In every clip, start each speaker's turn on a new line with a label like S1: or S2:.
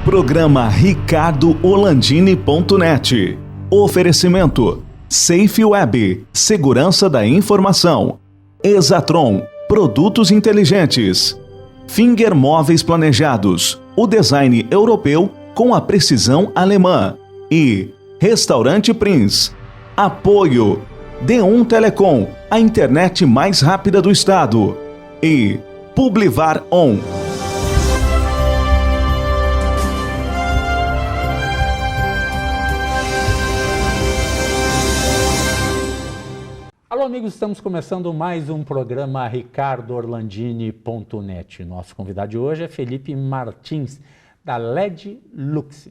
S1: Programa ricardo-olandini.net. Oferecimento Safe Web, segurança da informação. Exatron, produtos inteligentes. Finger Móveis Planejados, o design europeu com a precisão alemã. E Restaurante Prince. Apoio D1 Telecom, a internet mais rápida do estado. E Publivar On.
S2: Alô, amigos, estamos começando mais um programa ricardo-orlandini.net. Nosso convidado de hoje é Felipe Martins, da LED Lux.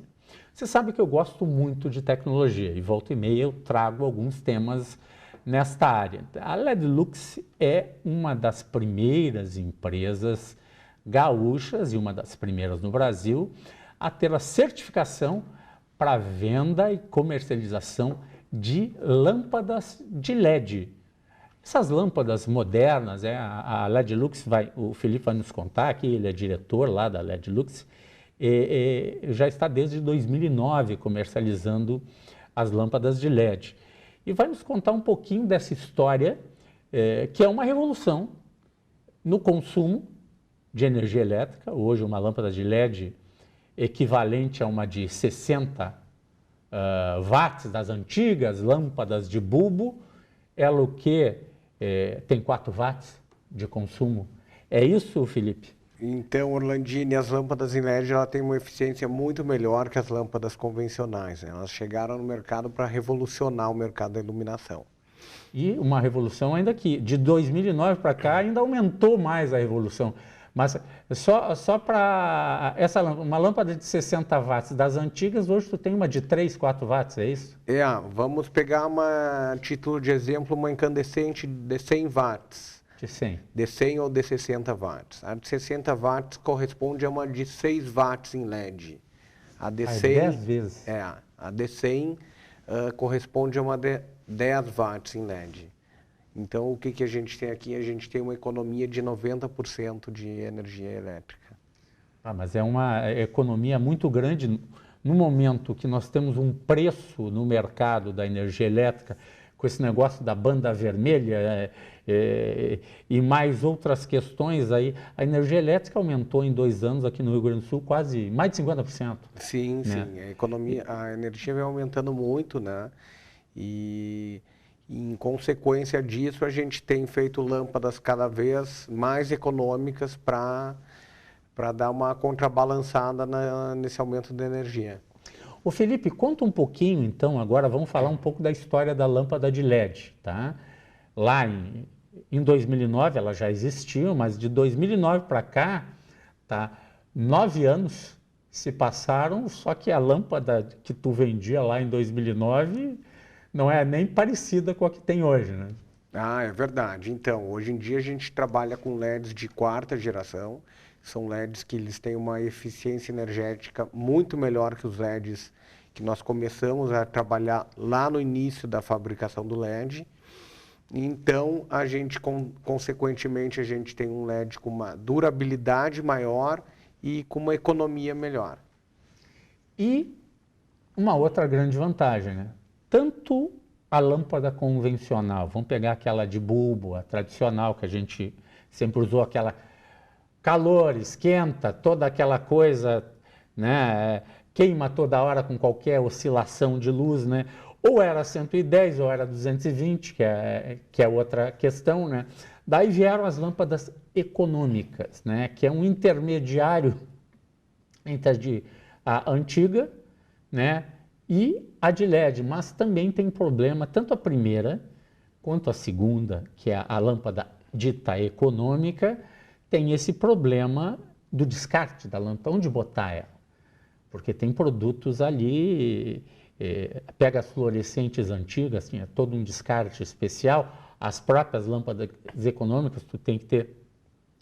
S2: Você sabe que eu gosto muito de tecnologia e volta e meia eu trago alguns temas nesta área. A LED Lux é uma das primeiras empresas gaúchas e uma das primeiras no Brasil a ter a certificação para venda e comercialização de lâmpadas de LED. Essas lâmpadas modernas, a LED Lux, o Felipe vai nos contar aqui, ele é diretor lá da LED Lux, já está desde 2009 comercializando as lâmpadas de LED. E vai nos contar um pouquinho dessa história, que é uma revolução no consumo de energia elétrica. Hoje uma lâmpada de LED equivalente a uma de 60 watts das antigas lâmpadas de bulbo, ela o que tem 4 watts de consumo. É isso, Felipe?
S3: Então, Orlandini, as lâmpadas em LED ela tem uma eficiência muito melhor que as lâmpadas convencionais. Elas chegaram no mercado para revolucionar o mercado da iluminação.
S2: E uma revolução ainda que de 2009 para cá ainda aumentou mais a revolução. Mas só para uma lâmpada de 60 watts das antigas, hoje tu tem uma de 3, 4 watts, é isso?
S3: Vamos pegar a título de exemplo, uma incandescente de 100 watts.
S2: De 100.
S3: De 100 ou de 60 watts. A de 60 watts corresponde a uma de 6 watts em LED. A de 100,
S2: 10 vezes.
S3: A de 100 corresponde a uma de 10 watts em LED. Então, o que a gente tem aqui? A gente tem uma economia de 90% de energia elétrica.
S2: Mas é uma economia muito grande no momento que nós temos um preço no mercado da energia elétrica, com esse negócio da banda vermelha e mais outras questões aí. A energia elétrica aumentou em 2 anos aqui no Rio Grande do Sul quase mais de 50%.
S3: Sim, né? Sim. A energia vem aumentando muito, né? E em consequência disso, a gente tem feito lâmpadas cada vez mais econômicas para dar uma contrabalançada nesse aumento de energia.
S2: Ô Felipe, conta um pouquinho então, agora vamos falar um pouco da história da lâmpada de LED, tá? Lá em 2009 ela já existiu, mas de 2009 para cá, tá? 9 anos se passaram, só que a lâmpada que tu vendia lá em 2009... não é nem parecida com a que tem hoje, né?
S3: É verdade. Então, hoje em dia a gente trabalha com LEDs de 4ª geração. São LEDs que eles têm uma eficiência energética muito melhor que os LEDs que nós começamos a trabalhar lá no início da fabricação do LED. Então, a gente, consequentemente, a gente tem um LED com uma durabilidade maior e com uma economia melhor.
S2: E uma outra grande vantagem, né? Tanto a lâmpada convencional, vamos pegar aquela de bulbo, a tradicional, que a gente sempre usou, aquela calor, esquenta, toda aquela coisa, né? Queima toda hora com qualquer oscilação de luz, né? Ou era 110 ou era 220, que é outra questão, né? Daí vieram as lâmpadas econômicas, né? Que é um intermediário entre a antiga, né? E a de LED, mas também tem problema, tanto a primeira quanto a segunda, que é a lâmpada dita econômica, tem esse problema do descarte da lâmpada, onde botar ela. Porque tem produtos ali, pega as fluorescentes antigas, assim, é todo um descarte especial, as próprias lâmpadas econômicas, tu tem que ter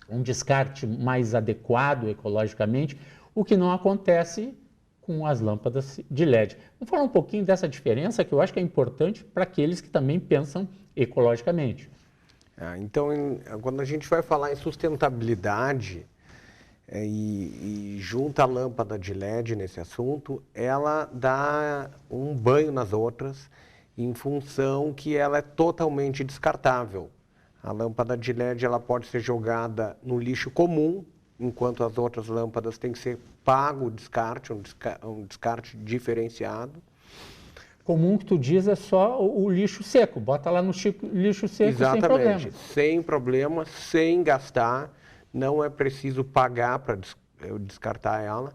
S2: um descarte mais adequado ecologicamente, o que não acontece com as lâmpadas de LED. Vamos falar um pouquinho dessa diferença, que eu acho que é importante para aqueles que também pensam ecologicamente.
S3: Então, quando a gente vai falar em sustentabilidade, e junta a lâmpada de LED nesse assunto, ela dá um banho nas outras, em função que ela é totalmente descartável. A lâmpada de LED ela pode ser jogada no lixo comum, enquanto as outras lâmpadas têm que ser pago o descarte, um descarte diferenciado.
S2: Comum que tu diz é só o lixo seco, bota lá no lixo seco.
S3: Exatamente,
S2: sem problema.
S3: Sem problema, sem gastar, não é preciso pagar para descartar ela.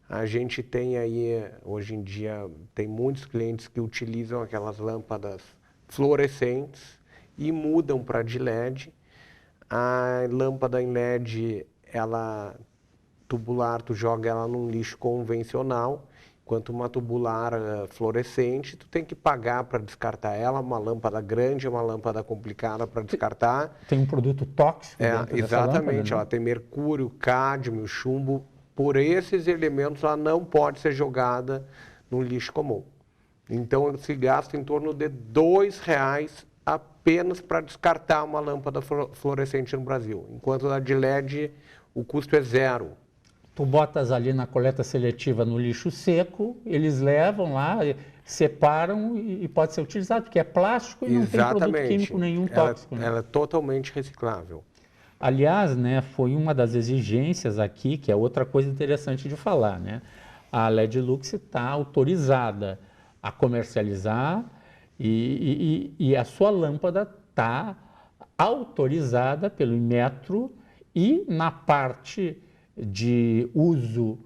S3: A gente tem aí, hoje em dia, tem muitos clientes que utilizam aquelas lâmpadas fluorescentes e mudam para de LED. A lâmpada em LED, ela tubular, tu joga ela num lixo convencional, enquanto uma tubular fluorescente, tu tem que pagar para descartar ela, uma lâmpada grande, uma lâmpada complicada para descartar.
S2: Tem um produto tóxico dentro
S3: exatamente,
S2: dessa lâmpada, né?
S3: Ela tem mercúrio, cádmio, chumbo. Por esses elementos, ela não pode ser jogada no lixo comum. Então, se gasta em torno de R$2 apenas para descartar uma lâmpada fluorescente no Brasil, enquanto a de LED o custo é 0.
S2: Tu botas ali na coleta seletiva no lixo seco, eles levam lá, separam e pode ser utilizado, porque é plástico e não tem produto químico nenhum tóxico.
S3: Ela é totalmente reciclável.
S2: Aliás, né, foi uma das exigências aqui, que é outra coisa interessante de falar, né? A LED Lux está autorizada a comercializar e a sua lâmpada está autorizada pelo Inmetro e na parte de uso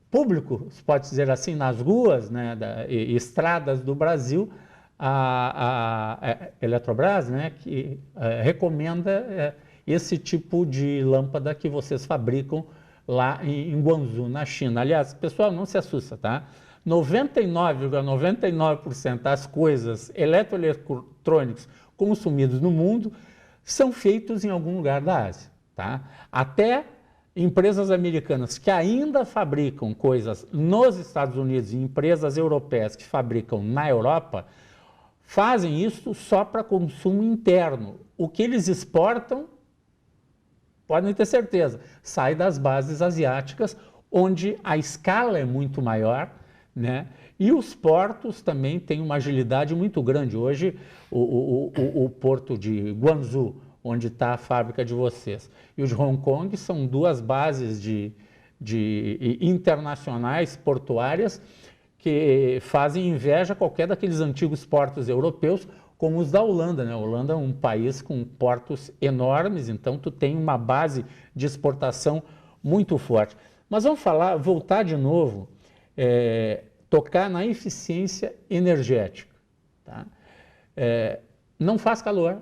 S2: público, se pode dizer assim, nas ruas, né, e estradas do Brasil, a Eletrobras, né, que recomenda esse tipo de lâmpada que vocês fabricam lá em Guangzhou, na China. Aliás, pessoal, não se assusta, tá? 99,99% das coisas eletroeletrônicas consumidas no mundo são feitos em algum lugar da Ásia, tá? Até empresas americanas que ainda fabricam coisas nos Estados Unidos e empresas europeias que fabricam na Europa fazem isso só para consumo interno. O que eles exportam, podem ter certeza, sai das bases asiáticas, onde a escala é muito maior, né? E os portos também têm uma agilidade muito grande. Hoje, o porto de Guangzhou, onde está a fábrica de vocês, e o de Hong Kong são duas bases de internacionais portuárias que fazem inveja a qualquer daqueles antigos portos europeus, como os da Holanda, né? A Holanda é um país com portos enormes, então tu tem uma base de exportação muito forte. Mas vamos voltar de novo, tocar na eficiência energética. Tá? Não faz calor,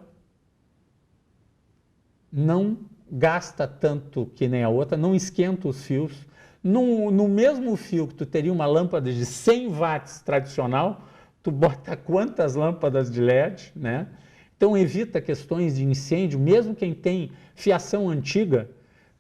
S2: não gasta tanto que nem a outra, não esquenta os fios. No mesmo fio que tu teria uma lâmpada de 100 watts tradicional, tu bota quantas lâmpadas de LED, né? Então evita questões de incêndio, mesmo quem tem fiação antiga.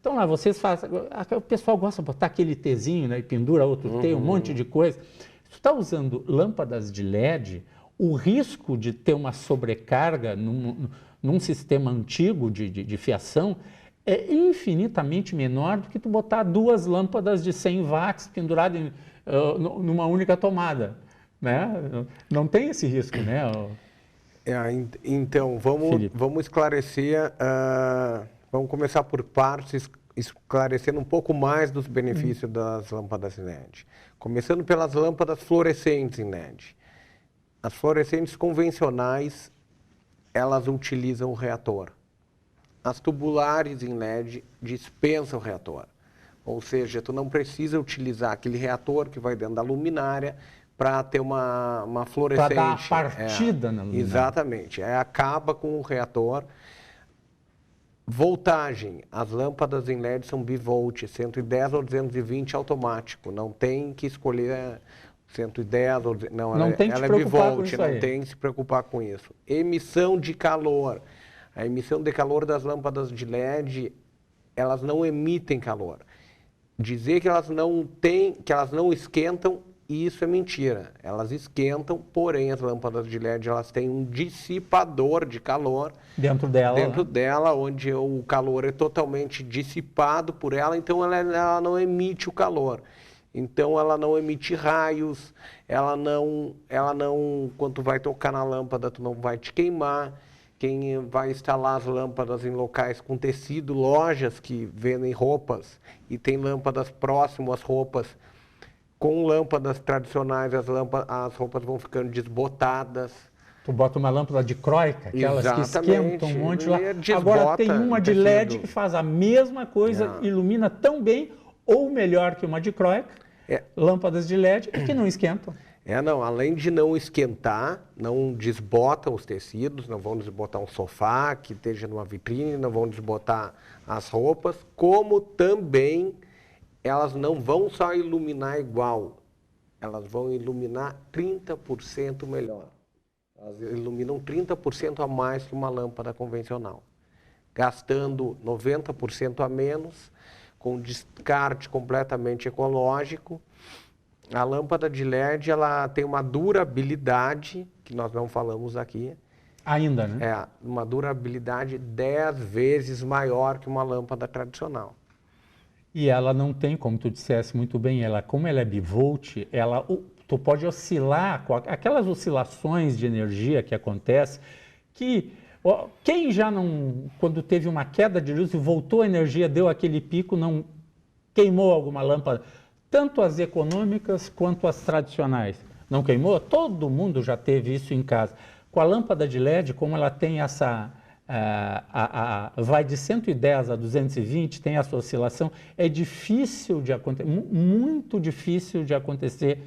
S2: Então lá, vocês fazem, o pessoal gosta de botar aquele Tzinho, né, e pendura outro T, um monte de coisa. Se tu está usando lâmpadas de LED, o risco de ter uma sobrecarga num sistema antigo de fiação é infinitamente menor do que tu botar duas lâmpadas de 100 watts penduradas numa única tomada, né? Não tem esse risco, né?
S3: Então, vamos esclarecer, vamos começar por partes, esclarecendo um pouco mais dos benefícios das lâmpadas em LED. Começando pelas lâmpadas fluorescentes em LED. As fluorescentes convencionais, elas utilizam o reator. As tubulares em LED dispensam o reator. Ou seja, tu não precisa utilizar aquele reator que vai dentro da luminária para ter uma fluorescente.
S2: Para dar a partida na luminária.
S3: Exatamente. Acaba com o reator. Voltagem. As lâmpadas em LED são bivolt, 110 ou 220 automático. Não tem que escolher 110 ou... Não, ela é bivolt, não tem que se preocupar com isso. Emissão de calor. A emissão de calor das lâmpadas de LED, elas não emitem calor. Dizer que elas não esquentam e isso é mentira. Elas esquentam, porém as lâmpadas de LED elas têm um dissipador de calor
S2: dentro
S3: dela, onde o calor é totalmente dissipado por ela, então ela não emite o calor. Então ela não emite raios, ela não, quando tu vai tocar na lâmpada, tu não vai te queimar. Quem vai instalar as lâmpadas em locais com tecido, lojas que vendem roupas e tem lâmpadas próximas às roupas, com lâmpadas tradicionais, as roupas vão ficando desbotadas.
S2: Tu bota uma lâmpada de croica, aquelas
S3: Exatamente.
S2: que esquentam um monte lá. Agora tem uma de LED que faz a mesma coisa, ilumina tão bem ou melhor que uma de croica, lâmpadas de LED que não esquentam.
S3: Não, além de não esquentar, não desbotam os tecidos, não vão desbotar um sofá que esteja numa vitrine, não vão desbotar as roupas, como também elas não vão só iluminar igual, elas vão iluminar 30% melhor. Elas iluminam 30% a mais que uma lâmpada convencional, gastando 90% a menos, com descarte completamente ecológico. A lâmpada de LED ela tem uma durabilidade, que nós não falamos aqui.
S2: Ainda, né?
S3: Uma durabilidade 10 vezes maior que uma lâmpada tradicional.
S2: E ela não tem, como tu disseste muito bem, como ela é bivolt, tu pode oscilar com aquelas oscilações de energia que acontecem, que quem já não, quando teve uma queda de luz e voltou a energia, deu aquele pico, não queimou alguma lâmpada? Tanto as econômicas quanto as tradicionais. Não queimou? Todo mundo já teve isso em casa. Com a lâmpada de LED, como ela tem essa... vai de 110 a 220, tem essa oscilação, é difícil de acontecer, muito difícil de acontecer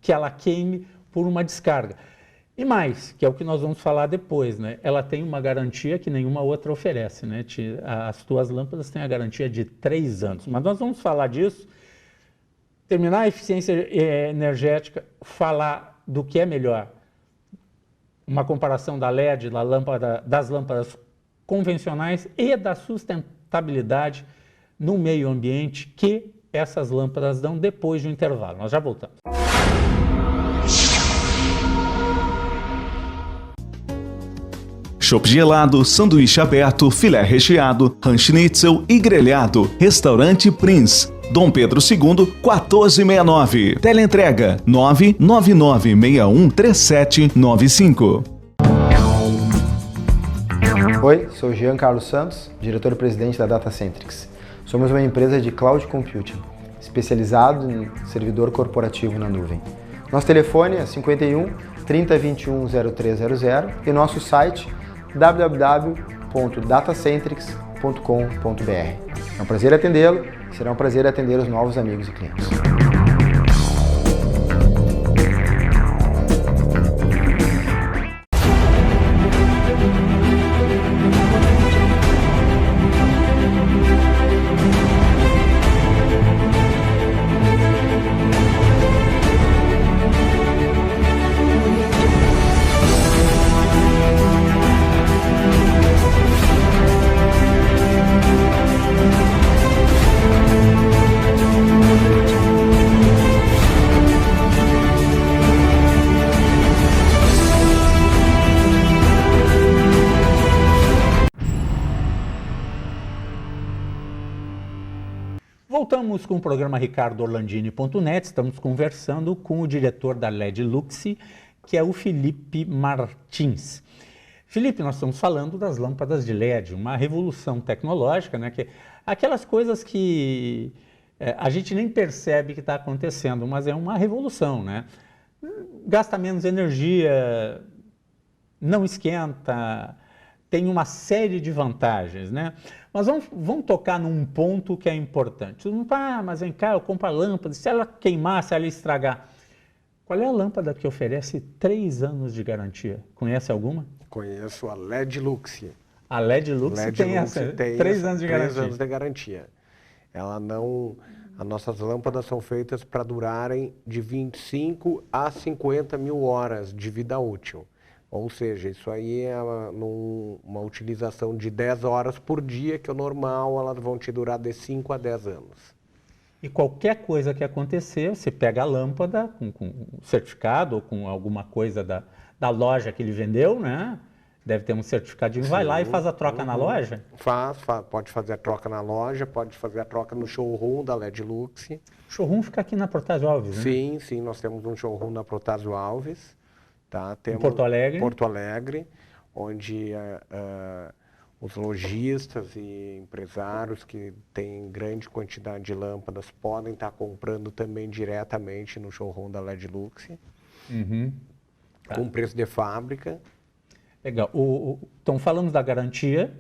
S2: que ela queime por uma descarga. E mais, que é o que nós vamos falar depois, né? Ela tem uma garantia que nenhuma outra oferece, né? As tuas lâmpadas têm a garantia de 3 anos. Mas nós vamos falar disso, terminar a eficiência energética, falar do que é melhor. Uma comparação da LED, das lâmpadas convencionais e da sustentabilidade no meio ambiente que essas lâmpadas dão depois do intervalo. Nós já voltamos.
S1: Chopp gelado, sanduíche aberto, filé recheado, ranch-schnitzel e grelhado. Restaurante Prince, Dom Pedro II, 1469. Teleentrega 999613795.
S4: Oi, sou Jean Carlos Santos, diretor-presidente da Datacentrix. Somos uma empresa de cloud computing, especializado em servidor corporativo na nuvem. Nosso telefone é 51 3021 0300 e nosso site www.datacentrix.com.br. É um prazer atendê-lo e será um prazer atender os novos amigos e clientes.
S2: Voltamos com o programa RicardoOrlandini.net, estamos conversando com o diretor da LED Luxi, que é o Felipe Martins. Felipe, nós estamos falando das lâmpadas de LED, uma revolução tecnológica, né? Que aquelas coisas que a gente nem percebe que está acontecendo, mas é uma revolução, né? Gasta menos energia, não esquenta, tem uma série de vantagens, né? Mas vamos tocar num ponto que é importante. Mas vem cá, eu compro a lâmpada, se ela queimar, se ela estragar. Qual é a lâmpada que oferece 3 anos de garantia? Conhece alguma?
S3: Conheço a LED Luxi.
S2: A LED Luxi tem 3 anos de garantia.
S3: 3 anos de garantia. As nossas lâmpadas são feitas para durarem de 25 a 50 mil horas de vida útil. Ou seja, isso aí é uma utilização de 10 horas por dia, que é o normal, elas vão te durar de 5 a 10 anos.
S2: E qualquer coisa que acontecer, você pega a lâmpada com certificado ou com alguma coisa da loja que ele vendeu, né? Deve ter um certificadinho, vai lá e faz a troca na loja?
S3: Pode fazer a troca na loja, pode fazer a troca no showroom da LED Lux.
S2: O showroom fica aqui na Protásio Alves, né?
S3: Sim, nós temos um showroom na Protásio Alves, tá? Temos
S2: Porto Alegre.
S3: Porto Alegre, onde os lojistas e empresários que têm grande quantidade de lâmpadas podem estar comprando também diretamente no showroom da LED Lux, com preço de fábrica.
S2: Legal. Então, falamos da garantia.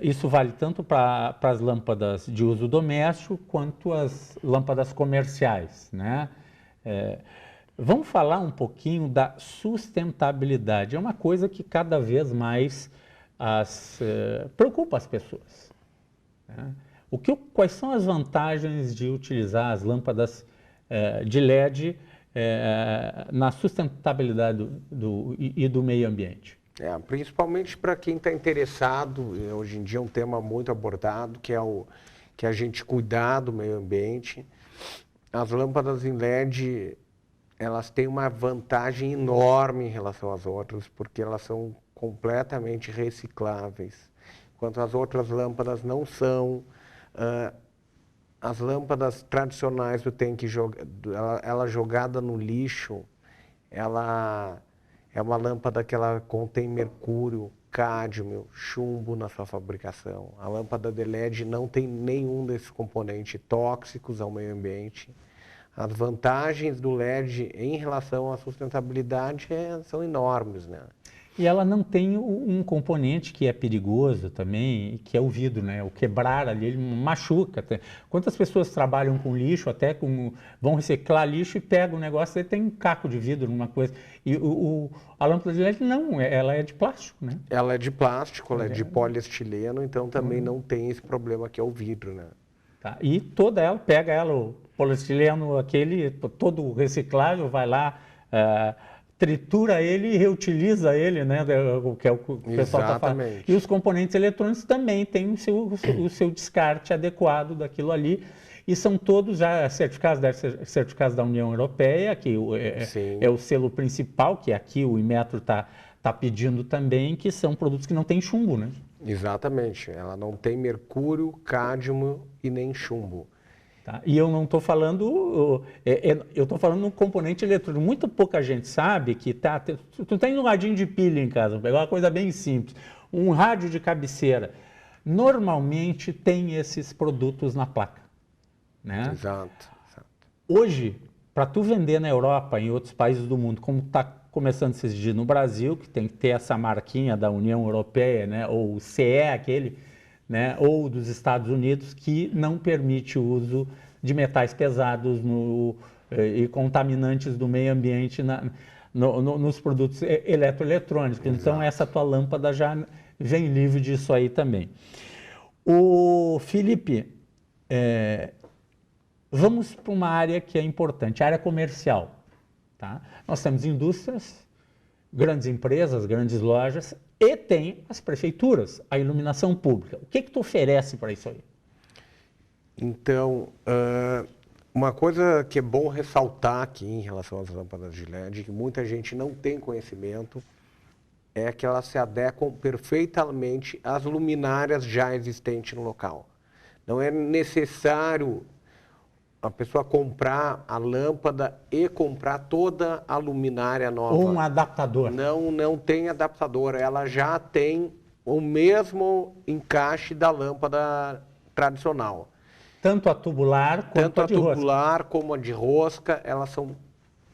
S2: Isso vale tanto para as lâmpadas de uso doméstico quanto as lâmpadas comerciais, né? Vamos falar um pouquinho da sustentabilidade. É uma coisa que cada vez mais preocupa as pessoas, né? Quais são as vantagens de utilizar as lâmpadas de LED na sustentabilidade e do meio ambiente?
S3: Principalmente para quem está interessado, hoje em dia é um tema muito abordado, que é a gente cuidar do meio ambiente. As lâmpadas em LED, elas têm uma vantagem enorme em relação às outras, porque elas são completamente recicláveis, enquanto as outras lâmpadas não são. As lâmpadas tradicionais do tanque, ela jogada no lixo, ela é uma lâmpada que ela contém mercúrio, cádmio, chumbo na sua fabricação. A lâmpada de LED não tem nenhum desses componentes tóxicos ao meio ambiente. As vantagens do LED em relação à sustentabilidade são enormes, né?
S2: E ela não tem um componente que é perigoso também, que é o vidro, né? O quebrar ali, ele machuca. Quantas pessoas trabalham com lixo, vão reciclar lixo e pegam o negócio, aí tem um caco de vidro, uma coisa. E a lâmpada de LED não, ela é de plástico, né?
S3: Ela é de plástico, ela é de poliestileno, então também não tem esse problema que é o vidro, né?
S2: Tá. E pega ela, o poliestileno, aquele, todo reciclável, vai lá, tritura ele e reutiliza ele, né? O que é o que o pessoal está falando. E os componentes eletrônicos também têm o seu descarte adequado daquilo ali. E são todos já certificados, devem ser certificados da União Europeia, que é o selo principal, que aqui o Inmetro está pedindo também, que são produtos que não têm chumbo, né?
S3: Exatamente. Ela não tem mercúrio, cádmio e nem chumbo.
S2: Tá? E eu não estou falando, eu estou falando no componente eletrônico. Muito pouca gente sabe que tu tem um radinho de pilha em casa, vou pegar uma coisa bem simples, um rádio de cabeceira. Normalmente tem esses produtos na placa, né?
S3: Exato.
S2: Hoje, para tu vender na Europa, em outros países do mundo, como está começando a se exigir no Brasil, que tem que ter essa marquinha da União Europeia, né? Ou o CE, aquele, né, ou dos Estados Unidos, que não permite o uso de metais pesados e contaminantes do meio ambiente nos produtos eletroeletrônicos.
S3: Exato.
S2: Então, essa tua lâmpada já vem livre disso aí também. O Felipe, vamos para uma área que é importante, a área comercial. Tá? Nós temos indústrias, grandes empresas, grandes lojas, e tem as prefeituras, a iluminação pública. O que tu oferece para isso aí?
S3: Então, uma coisa que é bom ressaltar aqui em relação às lâmpadas de LED, que muita gente não tem conhecimento, é que elas se adequam perfeitamente às luminárias já existentes no local. Não é necessário a pessoa comprar a lâmpada e comprar toda a luminária nova.
S2: Ou um adaptador.
S3: Não tem adaptador. Ela já tem o mesmo encaixe da lâmpada tradicional.
S2: Tanto a tubular quanto a de rosca.
S3: Tanto a tubular como a de rosca, elas são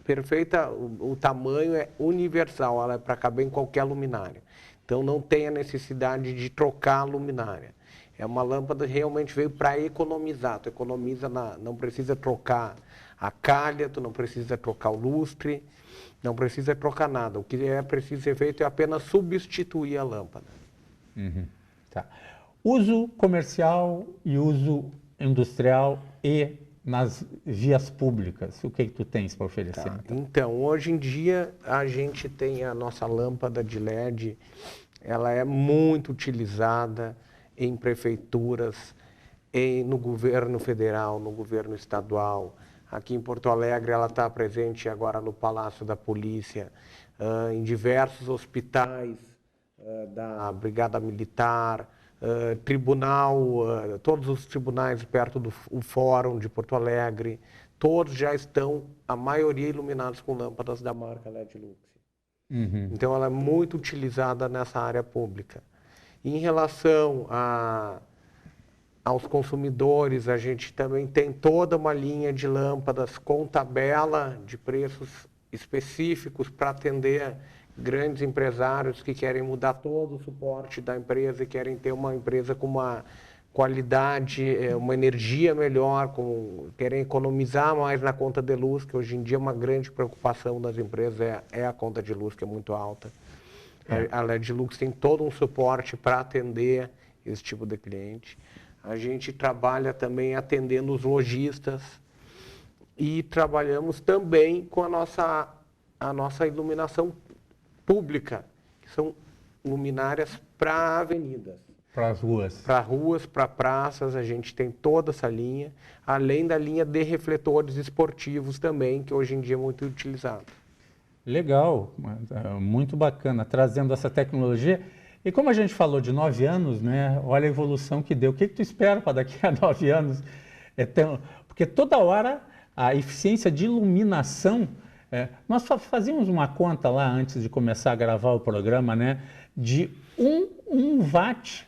S3: perfeitas. O tamanho é universal, ela é para caber em qualquer luminária. Então não tem a necessidade de trocar a luminária. É uma lâmpada que realmente veio para economizar. Tu economiza, não precisa trocar a calha, tu não precisa trocar o lustre, não precisa trocar nada. O que é preciso ser feito é apenas substituir a lâmpada.
S2: Tá. Uso comercial e uso industrial e nas vias públicas. O que tu tens para oferecer?
S3: Tá. Então, hoje em dia, a gente tem a nossa lâmpada de LED, ela é muito utilizada em prefeituras, no governo federal, no governo estadual. Aqui em Porto Alegre ela está presente agora no Palácio da Polícia, em diversos hospitais da Brigada Militar, tribunal, todos os tribunais perto do Fórum de Porto Alegre, todos já estão, a maioria, iluminados com lâmpadas da marca LED Lux. Então ela é muito utilizada nessa área pública. Em relação aos consumidores, a gente também tem toda uma linha de lâmpadas com tabela de preços específicos para atender grandes empresários que querem mudar todo o suporte da empresa e querem ter uma empresa com uma qualidade, uma energia melhor, querem economizar mais na conta de luz, que hoje em dia é uma grande preocupação das empresas, é a conta de luz, que é muito alta. A LED Lux tem todo um suporte para atender esse tipo de cliente. A gente trabalha também atendendo os lojistas e trabalhamos também com a nossa iluminação pública, que são luminárias para avenidas.
S2: Para as ruas.
S3: Para ruas, para praças, a gente tem toda essa linha, além da linha de refletores esportivos também, que hoje em dia é muito utilizado.
S2: Legal, muito bacana, trazendo essa tecnologia. E como a gente falou de 9 anos, né, olha a evolução que deu. O que tu espera para daqui a 9 anos? Porque toda hora a eficiência de iluminação... nós fazíamos uma conta lá antes de começar a gravar o programa, né, de 1 watt,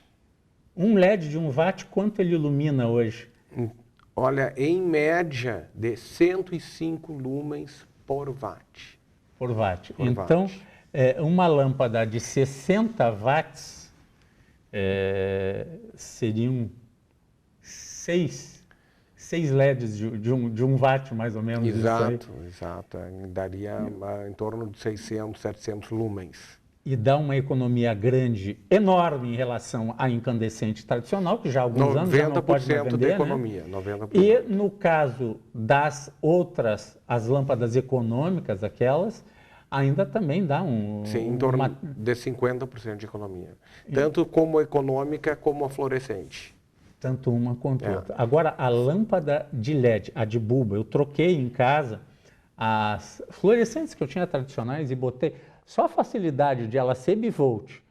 S2: um LED de 1 watt, quanto ele ilumina hoje?
S3: Olha, em média de 105 lumens por watt.
S2: Por watt. Então, uma lâmpada de 60 watts seriam 6 LEDs de 1 watt, mais ou menos.
S3: Exato. Daria em torno de 600, 700 lumens.
S2: E dá uma economia grande, enorme em relação à incandescente tradicional, que já há alguns anos já não pode mais vender,
S3: de economia,
S2: né?
S3: 90%.
S2: E no caso das outras, as lâmpadas econômicas, aquelas, ainda também dá
S3: Sim, em torno de 50% de economia. Tanto como econômica como a fluorescente.
S2: Tanto uma quanto outra. Agora, a lâmpada de LED, a de bulbo, eu troquei em casa as fluorescentes que eu tinha tradicionais e botei... Só a facilidade de ela ser bivolt,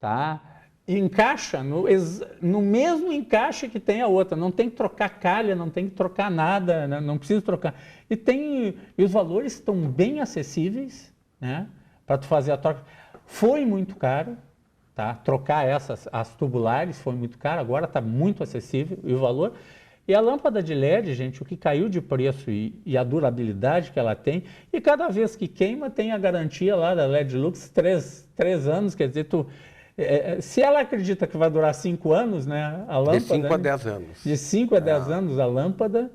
S2: tá? Encaixa no mesmo encaixe que tem a outra. Não tem que trocar calha, não tem que trocar nada, né? Não precisa trocar. E os valores estão bem acessíveis, né? Para tu fazer a troca. Foi muito caro, tá? Trocar as tubulares foi muito caro, agora está muito acessível e o valor. E a lâmpada de LED, gente, o que caiu de preço e a durabilidade que ela tem, e cada vez que queima tem a garantia lá da LED Lux, 3 anos, quer dizer, se ela acredita que vai durar 5 anos, né, a lâmpada...
S3: De 5 a 10 anos.
S2: De 5 a 10 anos a lâmpada.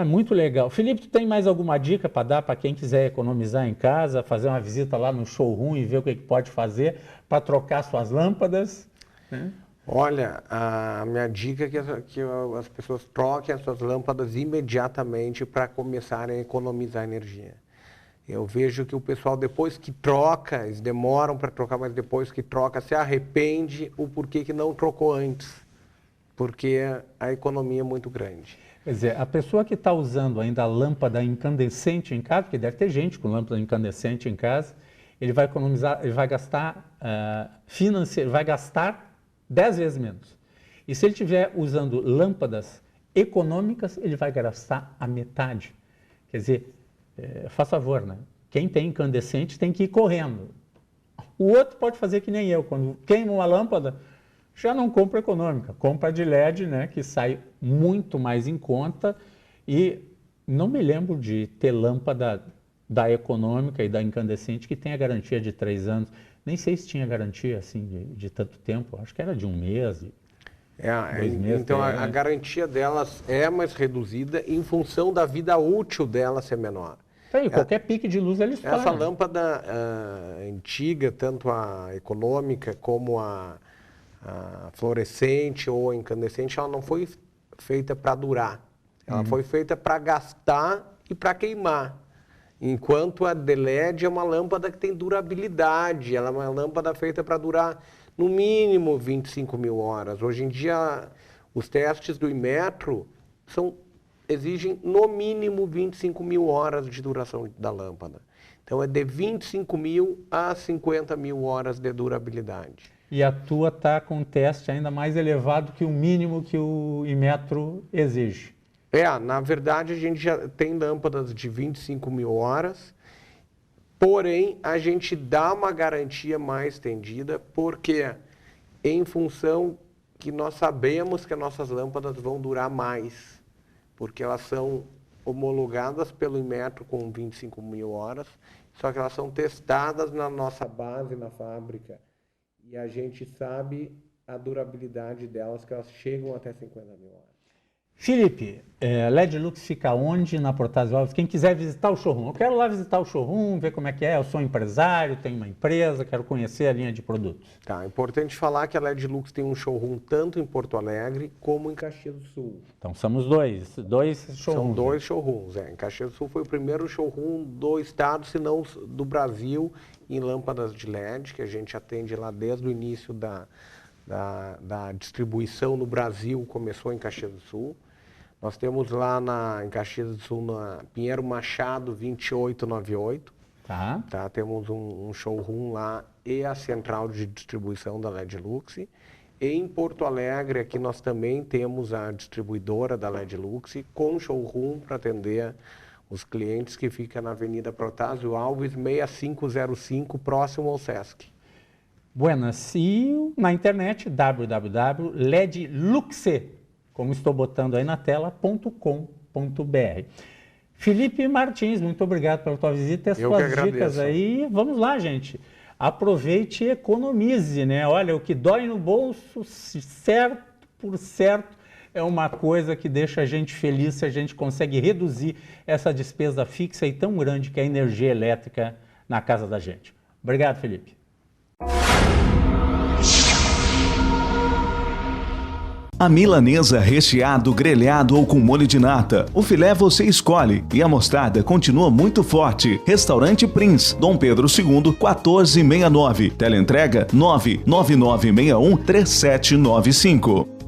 S2: Muito legal. Felipe, tu tem mais alguma dica para dar para quem quiser economizar em casa, fazer uma visita lá no showroom e ver o que pode fazer para trocar suas lâmpadas, né?
S3: Olha, a minha dica é que as pessoas troquem as suas lâmpadas imediatamente para começarem a economizar energia. Eu vejo que o pessoal, depois que troca, eles demoram para trocar, mas depois que troca, se arrepende o porquê que não trocou antes. Porque a economia é muito grande.
S2: Quer dizer, a pessoa que está usando ainda a lâmpada incandescente em casa, porque deve ter gente com lâmpada incandescente em casa, ele vai economizar, ele vai gastar, vai gastar 10 vezes menos. E se ele estiver usando lâmpadas econômicas, ele vai gastar a metade. Quer dizer, faz favor, né? Quem tem incandescente tem que ir correndo. O outro pode fazer que nem eu, quando queima uma lâmpada, já não compra econômica, compra de LED, né? Que sai muito mais em conta. E não me lembro de ter lâmpada da econômica e da incandescente que tem a garantia de 3 anos. Nem sei se tinha garantia assim de tanto tempo, acho que era de 1 mês, 2 meses.
S3: Então a garantia delas é mais reduzida em função da vida útil dela ser menor.
S2: Então, qualquer pique de luz eles fazem.
S3: Essa lâmpada antiga, tanto a econômica como a fluorescente ou a incandescente, ela não foi feita para durar. Ela foi feita para gastar e para queimar. Enquanto a de LED é uma lâmpada que tem durabilidade, ela é uma lâmpada feita para durar no mínimo 25 mil horas. Hoje em dia, Os testes do Inmetro exigem no mínimo 25 mil horas de duração da lâmpada. Então é de 25 mil a 50 mil horas de durabilidade.
S2: E a tua está com um teste ainda mais elevado que o mínimo que o Inmetro exige.
S3: Na verdade a gente já tem lâmpadas de 25 mil horas, porém a gente dá uma garantia mais estendida, porque em função que nós sabemos que as nossas lâmpadas vão durar mais, porque elas são homologadas pelo Inmetro com 25 mil horas, só que elas são testadas na nossa base, na fábrica, e a gente sabe a durabilidade delas, que elas chegam até 50 mil horas.
S2: Felipe, LED Lux fica onde na Protásio Alves? Quem quiser visitar o showroom, eu quero lá visitar o showroom, ver como é que é, eu sou empresário, tenho uma empresa, quero conhecer a linha de produtos.
S3: Tá, é importante falar que a LED Lux tem um showroom tanto em Porto Alegre como em Caxias do Sul.
S2: Então somos dois showrooms.
S3: São dois showrooms, Em Caxias do Sul foi o primeiro showroom do estado, se não do Brasil, em lâmpadas de LED, que a gente atende lá desde o início da distribuição no Brasil, começou em Caxias do Sul. Nós temos lá em Caxias do Sul, na Pinheiro Machado 2898.
S2: Tá.
S3: Temos um showroom lá e a central de distribuição da LED Lux. E em Porto Alegre, aqui nós também temos a distribuidora da LED Lux com showroom para atender os clientes, que fica na Avenida Protásio Alves 6505, próximo ao Sesc.
S2: Buenas. E na internet, www.ledluxe, como estou botando aí na tela, .com.br. Felipe Martins, muito obrigado pela tua visita e as suas dicas aí. Vamos lá, gente. Aproveite e economize, né? Olha, o que dói no bolso, certo por certo, é uma coisa que deixa a gente feliz se a gente consegue reduzir essa despesa fixa e tão grande que é a energia elétrica na casa da gente. Obrigado, Felipe.
S1: A milanesa recheado, grelhado ou com molho de nata. O filé você escolhe e a mostarda continua muito forte. Restaurante Prince, Dom Pedro II, 1469. Teleentrega 999613795.